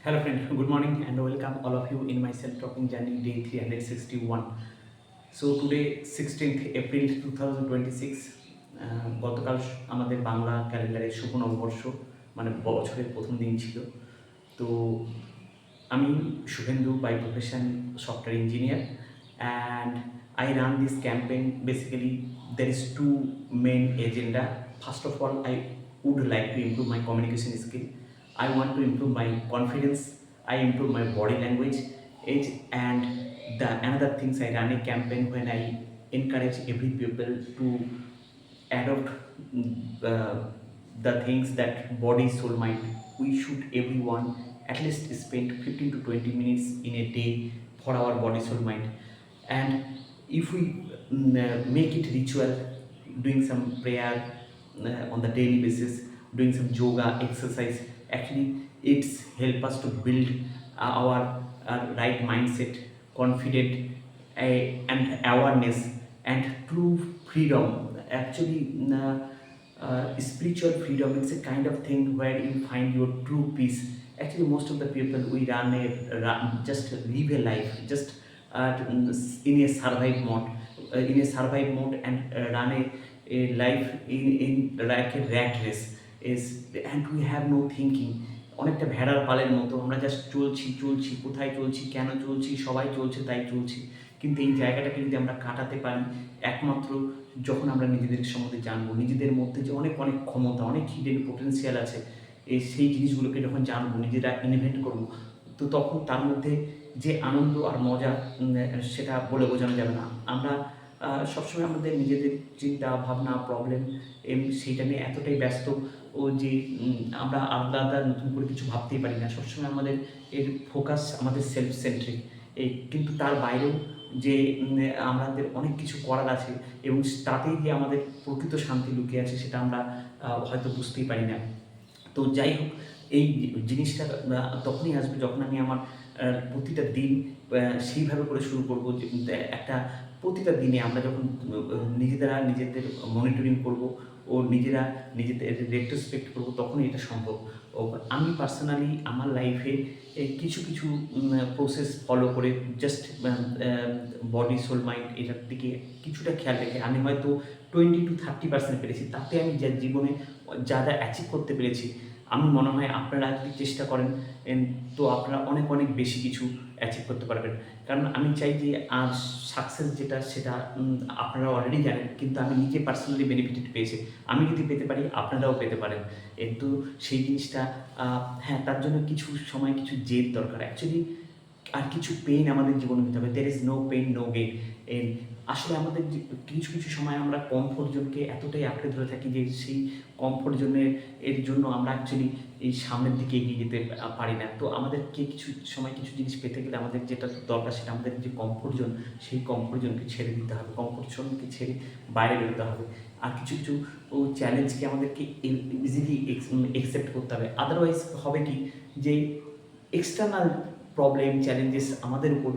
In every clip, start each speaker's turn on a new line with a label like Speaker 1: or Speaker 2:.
Speaker 1: Hello friend, good morning and welcome all of you in my self-talking journey day 361. So today 16th April 2026 গতকাল আমাদের বাংলা ক্যালেন্ডারের শুভ নববর্ষ মানে বছরের প্রথম দিন ছিল। তো আমি Subhendu by profession software engineer and I run this campaign. Basically there is two main agenda. First of all, I would like to improve my communication skill. I want to improve my confidence. I improve my body language age and the another things. I run a campaign when I encourage every people to adopt the things that body soul mind. We should everyone at least spend 15 to 20 minutes in a day for our body soul mind. And if we make it ritual, doing some prayer on the daily basis, doing some yoga exercise, actually it's help us to build our right mindset, confident and awareness and true freedom. Actually spiritual freedom, it's a kind of thing where you find your true peace. Actually most of the people we just live a life just in a survive mode and run a life in like a rat race is, and we have no thinking. অনেকটা ভেড়ার পালের মতো আমরা just চলছি কোথায় চলছি কেন চলছি সবাই চলছে তাই চলছি। কিন্তু এই জায়গাটাকে যদি আমরা কাটাতে পারি একমাত্র যখন আমরা নিজেদের সম্বন্ধে জানবো, নিজেদের মধ্যে যে অনেক অনেক ক্ষমতা, অনেক হিডেন পোটেন্সিয়াল আছে, এই সেই জিনিসগুলোকে যখন জানবো, নিজেরা ইনভেন্ট করবো, তো তখন তার মধ্যে যে আনন্দ আর মজা সেটা বলে বোঝানো যাবে না। আমরা সবসময় আমাদের নিজেদের চিন্তা ভাবনা প্রবলেম সেইটা নিয়ে এতটাই ব্যস্ত ও যে আমরা আলাদা নতুন করে কিছু ভাবতেই পারি না। সবসময় আমাদের এর ফোকাস আমাদের সেলফ সেন্ট্রিক। কিন্তু তার বাইরেও যে আমাদের অনেক কিছু করার আছে এবং তাতেই যে আমাদের প্রকৃত শান্তি লুকিয়ে আছে সেটা আমরা হয়তো বুঝতেই পারি না। তো যাই হোক, এই জিনিসটা তখনই আসবে যখন আমি আমার প্রতিটা দিন সেইভাবে করে শুরু করবো যে একটা প্রতিটা দিনে আমরা যখন নিজেদের মনিটরিং করব ও নিজেরা নিজেদের রেট্রোস্পেক্ট করবো, তখনই এটা সম্ভব। ও আমি পার্সোনালি আমার লাইফে কিছু প্রসেস ফলো করে জাস্ট বডি সোল মাইন্ড এটার দিকে কিছুটা খেয়াল রেখে আমি হয়তো 20-30% পেরেছি। তাতে আমি যা জীবনে যা অ্যাচিভ করতে পেরেছি, আমি মনে হয় আপনারা যদি চেষ্টা করেন তো আপনারা অনেক অনেক বেশি কিছু অ্যাচিভ করতে পারবেন। কারণ আমি চাই যে সাকসেস যেটা সেটা আপনারা অলরেডি জানেন, কিন্তু আমি নিজে পার্সোনালি বেনিফিটেড পেয়েছি। আমি যদি পেতে পারি আপনারাও পেতে পারেন। কিন্তু সেই জিনিসটা হ্যাঁ, তার জন্য কিছু সময় কিছু জেদ দরকার। অ্যাকচুয়ালি আর কিছু পেইন আমাদের জীবনে হতে হবে। There is no pain no gain. আসলে আমাদের কিছু সময় আমরা কমফোর্ট জোনকে এতটাই আঁকড়ে ধরে থাকি যে সেই কমফোর্ট জোনের জন্য আমরা অ্যাকচুয়ালি এই সামনের দিকে এগিয়ে যেতে পারি না। তো আমাদেরকে কিছু সময় কিছু জিনিস পেতে গেলে আমাদের যেটা দরকার সেটা আমাদের যে কমফোর্ট জোন, সেই কমফোর্ট জোনকে ছেড়ে দিতে হবে, কমফোর্ট জোনকে ছেড়ে বাইরে বেরোতে হবে। আর কিছু চ্যালেঞ্জকে আমাদেরকে ইজিলি একসেপ্ট করতে হবে। আদারওয়াইজ হবে কি যে এক্সটার্নাল প্রবলেম চ্যালেঞ্জেস আমাদের উপর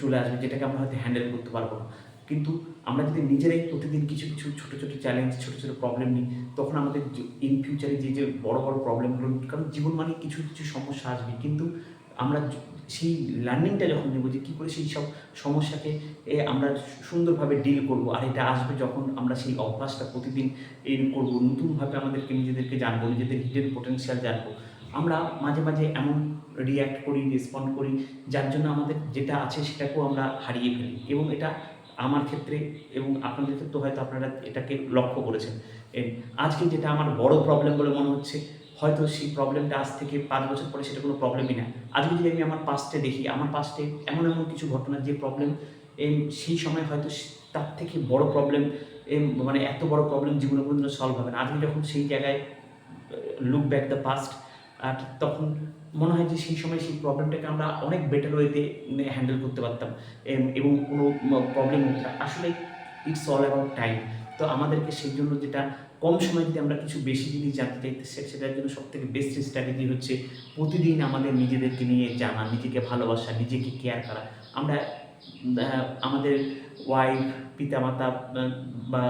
Speaker 1: চলে আসবে, যেটাকে আমরা হয়তো হ্যান্ডেল করতে পারবো না। কিন্তু আমরা যদি নিজেরাই প্রতিদিন কিছু ছোটো চ্যালেঞ্জ ছোটো প্রবলেম নিই, তখন আমাদের ইন ফিউচারে যে বড় প্রবলেমগুলো, কারণ জীবন মানে কিছু সমস্যা আসবে, কিন্তু আমরা সেই লার্নিংটা যখন নেবো যে কী করে সেই সব সমস্যাকে আমরা সুন্দরভাবে ডিল করবো, আর এটা আসবে যখন আমরা সেই অভ্যাসটা প্রতিদিন করবো, নতুনভাবে আমাদেরকে নিজেদেরকে জানবো, নিজেদের হিডেন পোটেনশিয়াল জানবো। আমরা মাঝে এমন রিয়্যাক্ট করি, রেসপন্ড করি, যার জন্য আমাদের যেটা আছে সেটাকেও আমরা হারিয়ে ফেলি। এবং এটা আমার ক্ষেত্রে এবং আপনাদের ক্ষেত্রেও হয়তো আপনারা এটাকে লক্ষ্য করেছেন। আজকে যেটা আমার বড় প্রবলেম বলে মনে হচ্ছে, হয়তো সেই প্রবলেমটা আজ থেকে 5 বছর পরে সেটা কোনো প্রবলেমই না। আজকে যদি আমি আমার পাস্টে দেখি, আমার পাস্টে এমন কিছু ঘটনা যে প্রবলেম সেই সময় হয়তো তার থেকে বড় প্রবলেম, মানে এত বড় প্রবলেম জীবনে কোনোদিনও সলভ হবে না। আজকে যখন সেই জায়গায় লুক ব্যাক দ্য পাস্ট, আর তখন মনে হয় যে সেই সময় সেই প্রবলেমটাকে আমরা অনেক বেটার ওয়েতে হ্যান্ডেল করতে পারতাম এবং কোনো প্রবলেম হতো না। আসলে ইটস অল অ্যাবাউট টাইম। তো আমাদেরকে সেই জন্য যেটা কম সময় যদি আমরা কিছু বেশি জিনিস জানতে চাই, সেটার জন্য সবথেকে বেস্ট স্ট্র্যাটেজি হচ্ছে প্রতিদিন আমাদের নিজেদেরকে নিয়ে জানা, নিজেকে ভালোবাসা, নিজেকে কেয়ার করা। আমরা আমাদের ওয়াইফ, পিতামাতা বা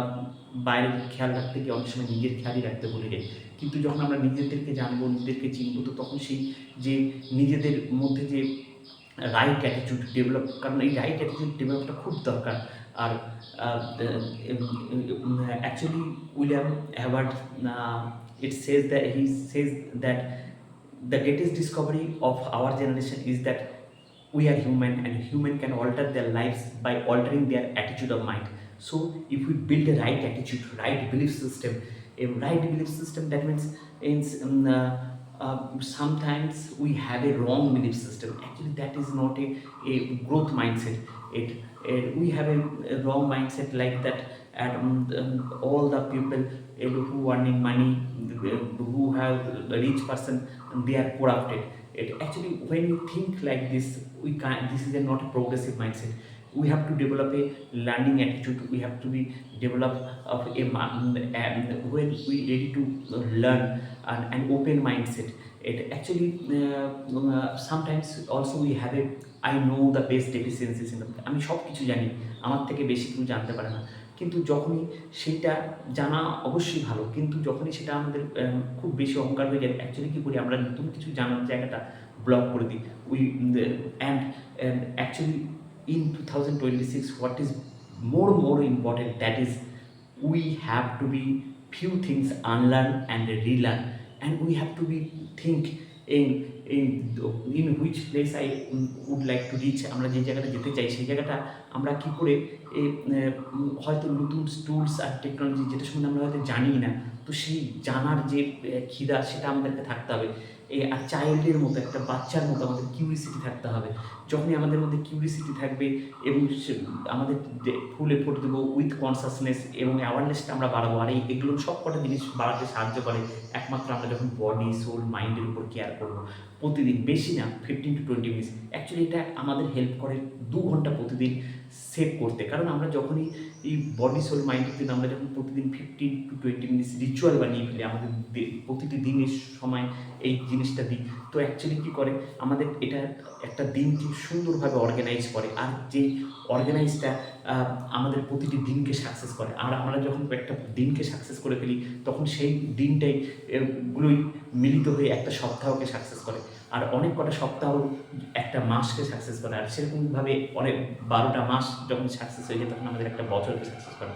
Speaker 1: বাইরের খেয়াল রাখতে গিয়ে অনেক সময় নিজের খেয়ালই রাখতে ভুলে যাই। কিন্তু যখন আমরা নিজেদেরকে জানবো, নিজেদেরকে চিনবো, তো তখন সেই যে নিজেদের মধ্যে যে রাইট অ্যাটিটিউড ডেভেলপ, কারণ এই রাইট অ্যাটিটিউড ডেভেলপটা খুব দরকার। আর actually William Harvard it says that he says that the greatest discovery of our generation is that we are human and human can alter their lives by altering their attitude of mind. So if we build a right attitude, right belief system, a right belief system, that means sometimes we have a wrong belief system. Actually that is not a growth mindset. We have a wrong mindset like that, and all the people who earning money, who have a rich person, they are corrupted. Actually when you think like this, we can't, this is not a progressive mindset. We have to develop a learning attitude. We have to be develop of when we ready to learn, an open mindset. It actually sometimes also we have a I know the best deficiencies in the, আমি সব কিছু জানি, আমার থেকে বেশি কেউ জানতে পারে না। কিন্তু যখনই সেইটা জানা অবশ্যই ভালো, কিন্তু যখনই সেটা আমাদের খুব বেশি অহংকার হয়ে যায়, অ্যাকচুয়ালি কী করি আমরা, নতুন কিছু জানার জায়গাটা ব্লক করে দিই। We and actually in 2026 what is more important, that is we have to be few things unlearn and relearn, and we have to be think in in which place I would like to reach, আমরা যে জায়গাটা যেতে চাই সেই জায়গাটা আমরা কী করে হয়তো নতুন টুলস আর টেকনোলজি যেটা সম্বন্ধে আমরা হয়তো জানি না, তো সেই জানার যে খিদা সেটা আমাদেরকে থাকতে হবে। আর চাইল্ডের মতো, একটা বাচ্চার মতো আমাদের কিউরিসিটি থাকতে হবে। যখনই আমাদের মধ্যে কিউরিসিটি থাকবে এবং আমাদের ফুল এফোর্ট দেবো উইথ কনসাসনেস এবং অ্যাওয়ারনেসটা আমরা বাড়াবো, আর এগুলো সব কটা জিনিস বাড়াতে সাহায্য করে একমাত্র আমরা যখন বডি সোল মাইন্ডের উপর কেয়ার করবো প্রতিদিন, বেশি না 15 to 20 মিনিটস। অ্যাকচুয়ালি এটা আমাদের হেল্প করে 2 ঘন্টা প্রতিদিন সেভ করতে, কারণ আমরা যখনই এই বডি সোল মাইন্ডের জন্য আমরা যখন প্রতিদিন 15 to 20 মিনিটস রিচুয়াল বানিয়ে ফেলি, আমাদের প্রতিটি দিনের সময় এই জিনিসটা দিই, তো অ্যাকচুয়ালি কী করে আমাদের এটা একটা দিনকে সুন্দরভাবে অর্গানাইজ করে, আর যে অর্গানাইজটা আমাদের প্রতিটি দিনকে সাকসেস করে। আর আমরা যখন একটা দিনকে সাকসেস করে ফেলি তখন সেই দিনটাই গুলোই মিলিত হয়ে একটা সপ্তাহকে সাকসেস করে, আর অনেক কটা সপ্তাহ একটা মাসকে সাকসেস করে, আর সেরকমভাবে অনেক 12টা মাস যখন সাকসেস হয়ে যায় তখন আমাদের একটা বছরকে সাকসেস করে।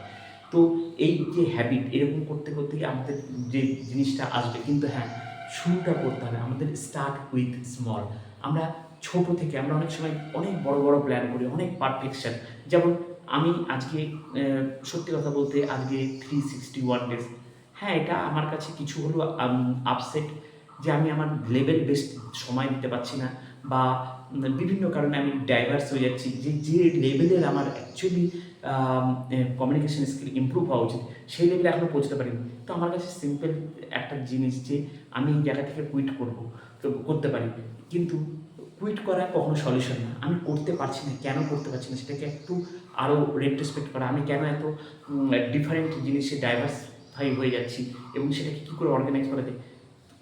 Speaker 1: তো এই যে হ্যাবিট, এরকম করতে করতে আমাদের যে জিনিসটা আসবে, কিন্তু হ্যাঁ শুরুটা করতে হবে আমাদের, স্টার্ট উইথ স্মল। আমরা ছোট থেকে আমরা অনেক সময় অনেক বড় বড় প্ল্যান করি, অনেক পারফেকশন। যেমন আমি আজকে সত্যি কথা বলতে আজকে 361 ডেজ, হ্যাঁ এটা আমার কাছে কিছু হলো আপসেট যে আমি আমার লেভেল বেস্ট সময় দিতে পারছি না, বা বিভিন্ন কারণে আমি ডাইভার্স হয়ে যাচ্ছি, যে লেভেলের আমার অ্যাকচুয়ালি কমিউনিকেশন স্কিল ইমপ্রুভ হওয়া উচিত সেই লেভেলে এখনও পৌঁছতে পারিনি। তো আমার কাছে সিম্পল একটা জিনিস যে আমি এই জায়গা থেকে কুইট করতে পারি, কিন্তু কুইট করা কখনো সলিউশন না। আমি করতে পারছি না, কেন করতে পারছি না সেটাকে একটু আরও রেট্রোস্পেক্ট করা, আমি কেন এত ডিফারেন্ট জিনিসে ডাইভার্সিফাই হয়ে যাচ্ছি এবং সেটাকে কী করে অর্গানাইজ করা যায়।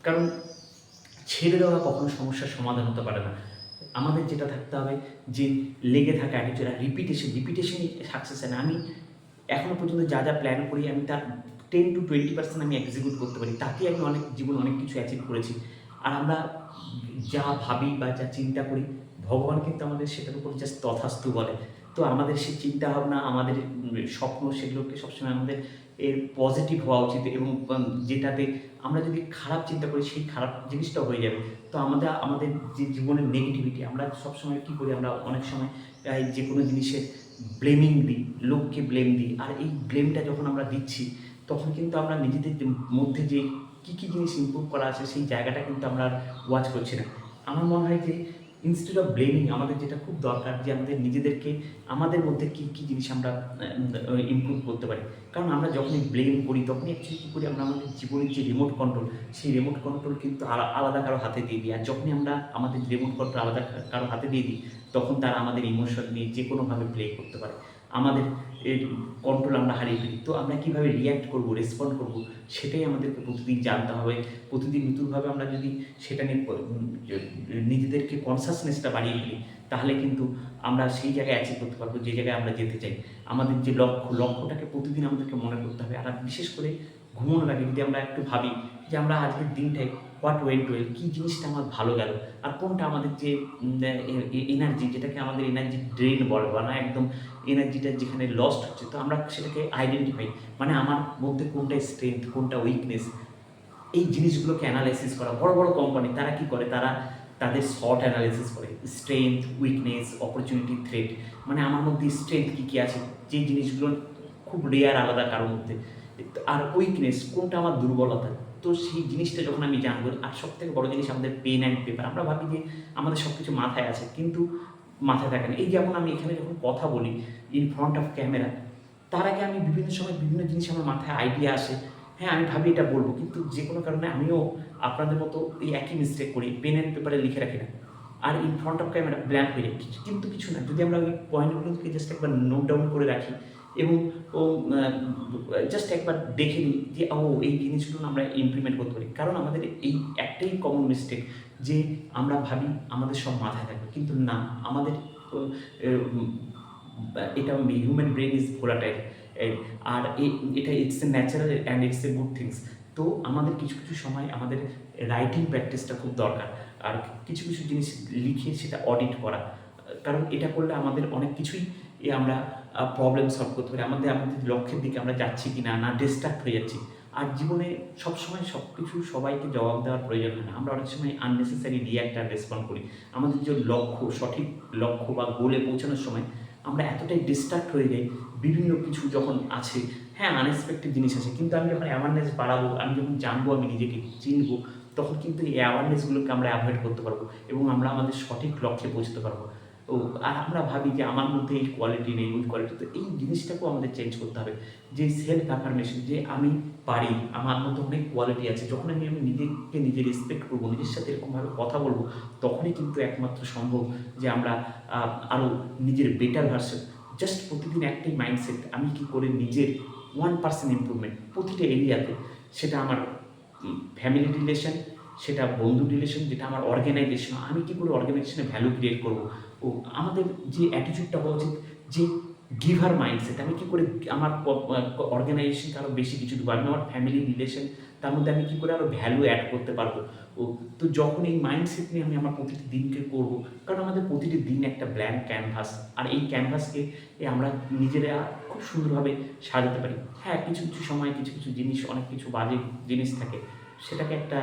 Speaker 1: কারণ ছেড়ে দেওয়া কখনো সমস্যার সমাধান হতে পারে না। আমাদের যেটা থাকতে হবে যে লেগে থাকা অ্যাটিটিউড, রিপিটেশনই সাকসেস হয় না। আমি এখনও পর্যন্ত যা যা প্ল্যান করি আমি তার 10 to 20% আমি এক্সিকিউট করতে পারি, তাতেই আমি জীবনে অনেক কিছু অ্যাচিভ করেছি। আর আমরা যা ভাবি বা যা চিন্তা করি ভগবান কিন্তু আমাদের সেটার উপর জাস্ট তথাস্তু বলে। তো আমাদের সেই চিন্তাভাবনা, আমাদের স্বপ্ন, সেগুলোকে সবসময় আমাদের এর পজিটিভ হওয়া উচিত, এবং যেটাতে আমরা যদি খারাপ চিন্তা করি সেই খারাপ জিনিসটাও হয়ে যাবে। তো আমাদের যে জীবনের নেগেটিভিটি, আমরা সবসময় কী করি, আমরা অনেক সময় যে কোনো জিনিসের ব্লেমিং দিই, লোককে ব্লেম দিই, আর এই ব্লেমটা যখন আমরা দিচ্ছি তখন কিন্তু আমরা নিজেদের মধ্যে যে কী কী জিনিস ইমপ্রুভ করা আছে সেই জায়গাটা কিন্তু আমরা ওয়াচ করছি না। আমার মনে হয় যে ইনস্টেড অফ ব্লেমিং আমাদের যেটা খুব দরকার যে আমাদের নিজেদেরকে, আমাদের মধ্যে কী কী জিনিস আমরা ইমপ্রুভ করতে পারি। কারণ আমরা যখনই ব্লেম করি তখনই অ্যাকচুয়ালি কী করি, আমরা আমাদের জীবনের যে রিমোট কন্ট্রোল, সেই রিমোট কন্ট্রোল কিন্তু আলাদা কারো হাতে দিয়ে দিই। আর যখনই আমরা আমাদের রিমোট কন্ট্রোল আলাদা কারো হাতে দিয়ে দিই তখন তারা আমাদের ইমোশন নিয়ে যে কোনোভাবে প্লে করতে পারে, আমাদের কন্ট্রোল আমরা হারিয়ে ফেলি। তো আমরা কীভাবে রিয়্যাক্ট করব, রেসপন্ড করব, সেটাই আমাদেরকে প্রতিদিন জানতে হবে। প্রতিদিন নতুনভাবে আমরা যদি সেটা নিয়ে নিজেদেরকে কনসাসনেসটা বাড়িয়ে ফেলি তাহলে কিন্তু আমরা সেই জায়গায় অ্যাচিভ করতে পারবো যে জায়গায় আমরা যেতে চাই। আমাদের যে লক্ষ্যটাকে প্রতিদিন আমাদেরকে মনে করতে হবে। আর বিশেষ করে ঘুমানোর আগে যদি আমরা একটু ভাবি যে আমরা আজকের দিনটায় হোয়াট ওয়েন্ট ওয়েল, কী জিনিসটা আমার ভালো গেল, আর কোনটা আমাদের যে এনার্জি, যেটাকে আমাদের এনার্জি ড্রেন বলে বা না, একদম এনার্জিটা যেখানে লস্ট হচ্ছে, তো আমরা সেটাকে আইডেন্টিফাই, মানে আমার মধ্যে কোনটা স্ট্রেংথ, কোনটা উইকনেস, এই জিনিসগুলোকে অ্যানালাইসিস করা। বড় বড় কোম্পানি তারা কি করে, তারা তাদের শর্ট অ্যানালাইসিস করে, স্ট্রেংথ, উইকনেস, অপরচুনিটি, থ্রেট, মানে আমার মধ্যে স্ট্রেংথ কী কী আছে, যে জিনিসগুলো খুব রেয়ার আলাদা কারোর মধ্যে, আর উইকনেস কোনটা আমার দুর্বলতা। তো সেই জিনিসটা যখন আমি জানবো, আর সব থেকে বড় জিনিস আমাদের পেন অ্যান্ড পেপার। আমরা ভাবি যে আমাদের সব কিছু মাথায় আছে, কিন্তু মাথায় থাকে না। এই যেমন আমি এখানে যখন কথা বলি ইন ফ্রন্ট অফ ক্যামেরা, তার আগে আমি বিভিন্ন সময় বিভিন্ন জিনিস আমার মাথায় আইডিয়া আসে, হ্যাঁ আমি ভাবি এটা বলবো, কিন্তু যে কোনো কারণে আমিও আপনাদের মতো এই একই মিস্টেক করি, পেন অ্যান্ড পেপারে লিখে রাখি না, আর in front of camera blank হয়ে যায়। কিন্তু কিছু না, যদি আমরা ওই পয়েন্টগুলোকে জাস্ট একবার নোট ডাউন করে রাখি এবং ও জাস্ট একবার দেখে নিই যে ও এই জিনিসগুলো আমরা ইমপ্লিমেন্ট করতে পারি। কারণ আমাদের এই একটাই কমন মিস্টেক, যে আমরা ভাবি আমাদের সব মাথায় থাকবে, কিন্তু না, আমাদের এটা হিউম্যান ব্রেন ইজ ভোলাটাইল, আর এটা it's a natural and it's a good things. তো আমাদের কিছু কিছু সময় আমাদের রাইটিং প্র্যাকটিসটা খুব দরকার, আর কিছু কিছু জিনিস লিখে সেটা অডিট করা, কারণ এটা করলে আমাদের অনেক কিছুই আমরা প্রবলেম সলভ করতে পারি। আমাদের লক্ষ্যের দিকে আমরা যাচ্ছি কি না, না ডিস্ট্রাক্ট হয়ে যাচ্ছি। আর জীবনে সবসময় সব কিছু সবাইকে জবাব দেওয়ার প্রয়োজন হয় না, আমরা অনেক সময় আননেসেসারি রিঅ্যাক্ট আর রেসপন্ড করি। আমাদের যে লক্ষ্য, সঠিক লক্ষ্য বা গোলে পৌঁছানোর সময় আমরা এতটাই ডিস্ট্রাক্ট হয়ে যাই বিভিন্ন কিছু যখন আছে, হ্যাঁ আনএক্সপেক্টেড জিনিস আছে, কিন্তু আমি যখন অ্যাওয়ারনেস বাড়াবো, আমি যখন জানবো, আমি নিজেকে চিনবো, তখন কিন্তু এই অ্যাওয়ারনেসগুলোকে আমরা অ্যাভয়েড করতে পারবো এবং আমরা আমাদের সঠিক লক্ষ্যে পৌঁছতে পারবো। ও আর আমরা ভাবি যে আমার মধ্যে এই কোয়ালিটি নেই, ওই কোয়ালিটি, তো এই জিনিসটাকেও আমাদের চেঞ্জ করতে হবে, যে সেলফ অ্যাফার্মেশন, যে আমি পারি, আমার মধ্যে অনেক কোয়ালিটি আছে। যখন আমি নিজেকে নিজে রেসপেক্ট করবো, নিজের সাথে এরকমভাবে কথা বলবো, তখনই কিন্তু একমাত্র সম্ভব যে আমরা আরও নিজের বেটার ভার্সন। জাস্ট প্রতিদিন একটাই মাইন্ডসেট, আমি কী করে নিজের 1% ইম্প্রুভমেন্ট প্রতিটা এরিয়াতে, সেটা আমার ফ্যামিলি রিলেশন, সেটা বন্ধু রিলেশন, যেটা আমার অর্গানাইজেশন, আমি কী করে অর্গানাইজেশনে ভ্যালু ক্রিয়েট করবো। ও আমাদের যে অ্যাটিটিউডটা হওয়া উচিত, যে গিভার মাইন্ডসেট, আমি কী করে আমার অর্গানাইজেশনকে আরও বেশি কিছু দেবো, আমি আমার ফ্যামিলি রিলেশন, তার মধ্যে আমি কী করে আরও ভ্যালু অ্যাড করতে পারবো। ও তো যখন এই মাইন্ডসেট নিয়ে আমি আমার প্রতিটি দিনকে করবো, কারণ আমাদের প্রতিটি দিন একটা ব্ল্যাঙ্ক ক্যানভাস, আর এই ক্যানভাসকে আমরা নিজেরা খুব সুন্দরভাবে সাজাতে পারি। হ্যাঁ, কিছু কিছু সময় কিছু কিছু জিনিস, অনেক কিছু বাজে জিনিস থাকে, সেটাকে একটা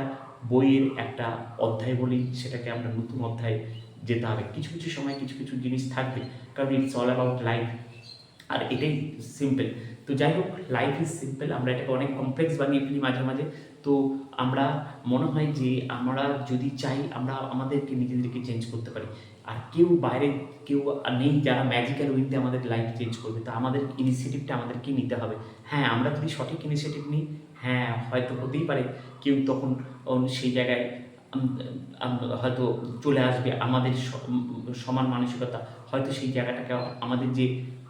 Speaker 1: বইয়ের একটা অধ্যায় বলি, সেটাকে আমরা নতুন অধ্যায় যেতে হবে। কিছু কিছু সময় কিছু কিছু জিনিস থাকবে, কারণ ইটস অল অ্যাবাউট লাইফ, আর এটাই সিম্পল। তো যাই হোক, লাইফ ইজ সিম্পল, আমরা এটাকে অনেক কমপ্লেক্স বানিয়ে ফেলি মাঝে মাঝে। তো আমরা মনে হয় যে আমরা যদি চাই, আমরা আমাদেরকে নিজেদেরকে চেঞ্জ করতে পারি, আর কেউ বাইরে কেউ নেই যারা ম্যাজিক্যাল উইথে আমাদের লাইফ চেঞ্জ করবে। তো আমাদের ইনিশিয়েটিভটা আমাদেরকে নিতে হবে। হ্যাঁ, আমরা যদি সঠিক ইনিশিয়েটিভ নিই, হ্যাঁ হয়তো হতেই পারে কেউ তখন সেই জায়গায় হয়তো চলে আসবে আমাদের সমান মানসিকতা, হয়তো সেই জায়গাটাকে আমাদের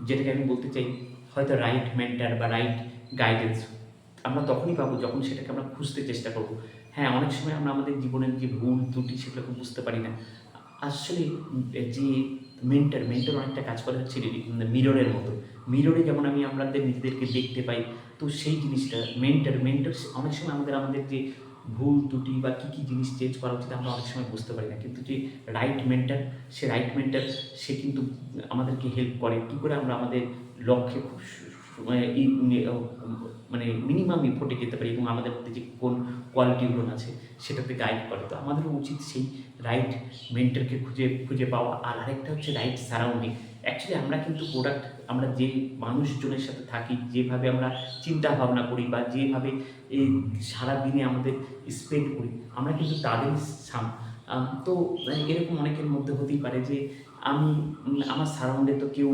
Speaker 1: যেটাকে আমি বলতে চাই, হয়তো রাইট মেন্টার বা রাইট গাইডেন্স আমরা তখনই পাবো যখন সেটাকে আমরা খুঁজতে চেষ্টা করব। হ্যাঁ, অনেক সময় আমরা আমাদের জীবনের যে ভুল ত্রুটি সেগুলোকে বুঝতে পারি না। আসলে যে মেন্টর অনেকটা কাজ করে হচ্ছে মিররের মতো। মিররে যেমন আমাদের নিজেদেরকে দেখতে পাই, তো সেই জিনিসটা মেন্টর অনেক সময় আমাদের যে ভুল ত্রুটি বা কী কী জিনিস চেঞ্জ করা উচিত আমরা অনেক সময় বুঝতে পারি না, কিন্তু যে রাইট মেন্টর সে কিন্তু আমাদেরকে হেল্প করে কী করে আমরা আমাদের লক্ষ্যে খুব মানে মিনিমাম এফোর্টে যেতে পারি, এবং আমাদের মধ্যে যে কোন কোয়ালিটিগুলো আছে সেটাতে গাইড করে। তো আমাদেরও উচিত সেই রাইট মেন্টরকে খুঁজে পাওয়া। আর আরেকটা হচ্ছে রাইট সারাউন্ডিং। অ্যাকচুয়ালি আমরা কিন্তু প্রোডাক্ট, আমরা যে মানুষজনের সাথে থাকি, যেভাবে আমরা চিন্তা ভাবনা করি বা যেভাবে এই সারাদিনে আমাদের স্পেন্ড করি, আমরা কিন্তু তাদের তো এরকম অনেকের মধ্যে হতেই পারে যে আমি আমার সারাউন্ডে তো কেউ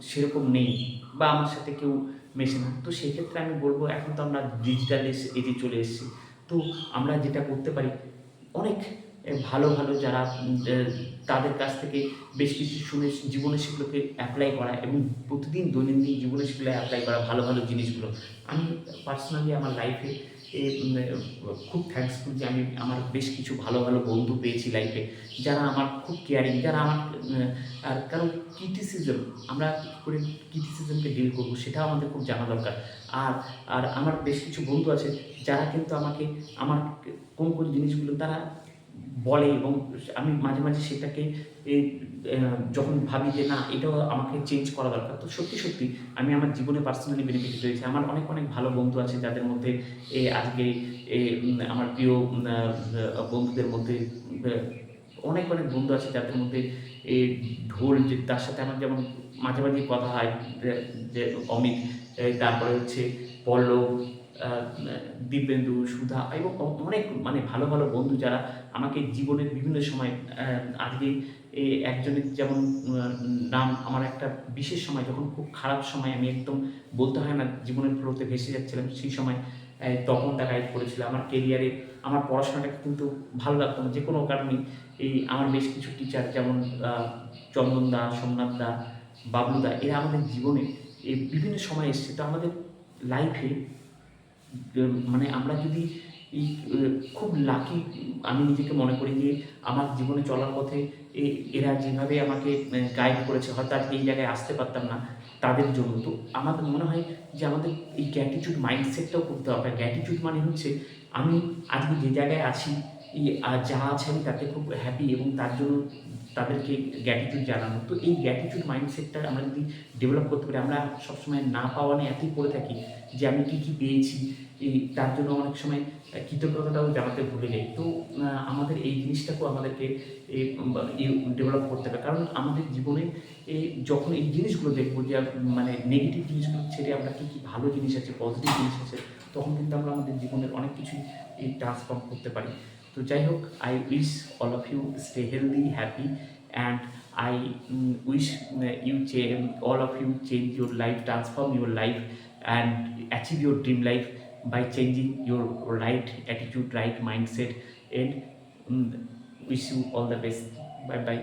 Speaker 1: সেরকম নেই বা আমার সাথে কেউ মেশে না। তো সেক্ষেত্রে আমি বলবো, এখন তো আমরা ডিজিটাল এজে চলে এসেছি। তো আমরা যেটা করতে পারি, অনেক ভালো ভালো যারা তাদের কাছ থেকে বেশ কিছু শুনে জীবনে সেগুলোকে অ্যাপ্লাই করা, এবং প্রতিদিন দৈনন্দিন জীবনে সেগুলো অ্যাপ্লাই করা ভালো ভালো জিনিসগুলো। আমি পার্সোনালি আমার লাইফে খুব থ্যাঙ্কসফুল যে আমি আমার বেশ কিছু ভালো ভালো বন্ধু পেয়েছি লাইফে, যারা আমার খুব কেয়ারিং, যারা আমার আর কারণ ক্রিটিসিজম, আমরা কী করে ক্রিটিসিজমকে ডিল করবো সেটাও আমাদের খুব জানা দরকার। আর আর আমার বেশ কিছু বন্ধু আছে যারা কিন্তু আমাকে আমার কোন কোন জিনিসগুলো তারা বলে, এবং আমি মাঝে মাঝে সেটাকে এই যখন ভাবি যে না এটাও আমাকে চেঞ্জ করা দরকার, তো সত্যি সত্যি আমি আমার জীবনে পার্সোনালি বেনিফিট হয়েছি। আমার অনেক অনেক ভালো বন্ধু আছে যাদের মধ্যে আজকে আমার প্রিয় বন্ধুদের মধ্যে অনেক অনেক বন্ধু আছে যাদের মধ্যে এই ঢোল, যে তার সাথে আমার যেমন মাঝে মাঝে কথা হয়, যে অমিত, তারপরে হচ্ছে পল্লব, আহ, দিব্যেন্দু, সুধা, এবং অনেক মানে ভালো ভালো বন্ধু যারা আমাকে জীবনের বিভিন্ন সময় আজকে একজনের যেমন নাম, আমার একটা বিশেষ সময় যখন খুব খারাপ সময় আমি একদম বলতে হয় না জীবনের ফ্লোতে ভেসে যাচ্ছিলাম, সেই সময় তখন তারা গাইড করেছিল আমার কেরিয়ারে। আমার পড়াশোনাটাকে কিন্তু ভালো লাগতো না যে কোনো কারণে, আমার বেশ কিছু টিচার যেমন চন্দন দা, সোমনাথ দা, বাবলু দা, এরা আমাদের জীবনে বিভিন্ন সময় এসছে। তো আমাদের লাইফে মানে আমরা যদি এই খুব লাকি আমি নিজেকে মনে করি যে আমার জীবনে চলার পথে এরা যেভাবে আমাকে গাইড করেছে, হয়তো আজকে এই জায়গায় আসতে পারতাম না তাদের জন্য। তো আমাদের মনে হয় যে আমাদের এই গ্র্যাটিটিউড মাইন্ডসেটটাও করতে হবে। গ্র্যাটিটিউড মানে হচ্ছে আমি আজকে যে জায়গায় আছি, যা আছে আমি তাতে খুব হ্যাপি, এবং তার জন্য তাদেরকে গ্র্যাটিটিউড জানানো। তো এই গ্র্যাটিটিউড মাইন্ডসেটটা আমরা যদি ডেভেলপ করতে পারি, আমরা সবসময় না পাওয়া নিয়ে এতই পড়ে থাকি যে আমি কী কী পেয়েছি, তার জন্য অনেক সময় কৃতজ্ঞতাটাও জানাতে ভুলে যাই। তো আমাদের এই জিনিসটাকেও আমাদেরকে ডেভেলপ করতে হবে, কারণ আমাদের জীবনে যখন এই জিনিসগুলো দেখবো যে মানে নেগেটিভ জিনিসগুলো ছেড়ে আমরা কী কী ভালো জিনিস আছে, পজিটিভ জিনিস আছে, তখন কিন্তু আমরা আমাদের জীবনের অনেক কিছুই ট্রান্সফর্ম করতে পারি। তো যাই হোক, I wish all of you stay healthy, happy, and I wish all of you change your life, transform your life, and achieve your dream life by changing your right attitude, right mindset, and wish you all the best. Bye bye.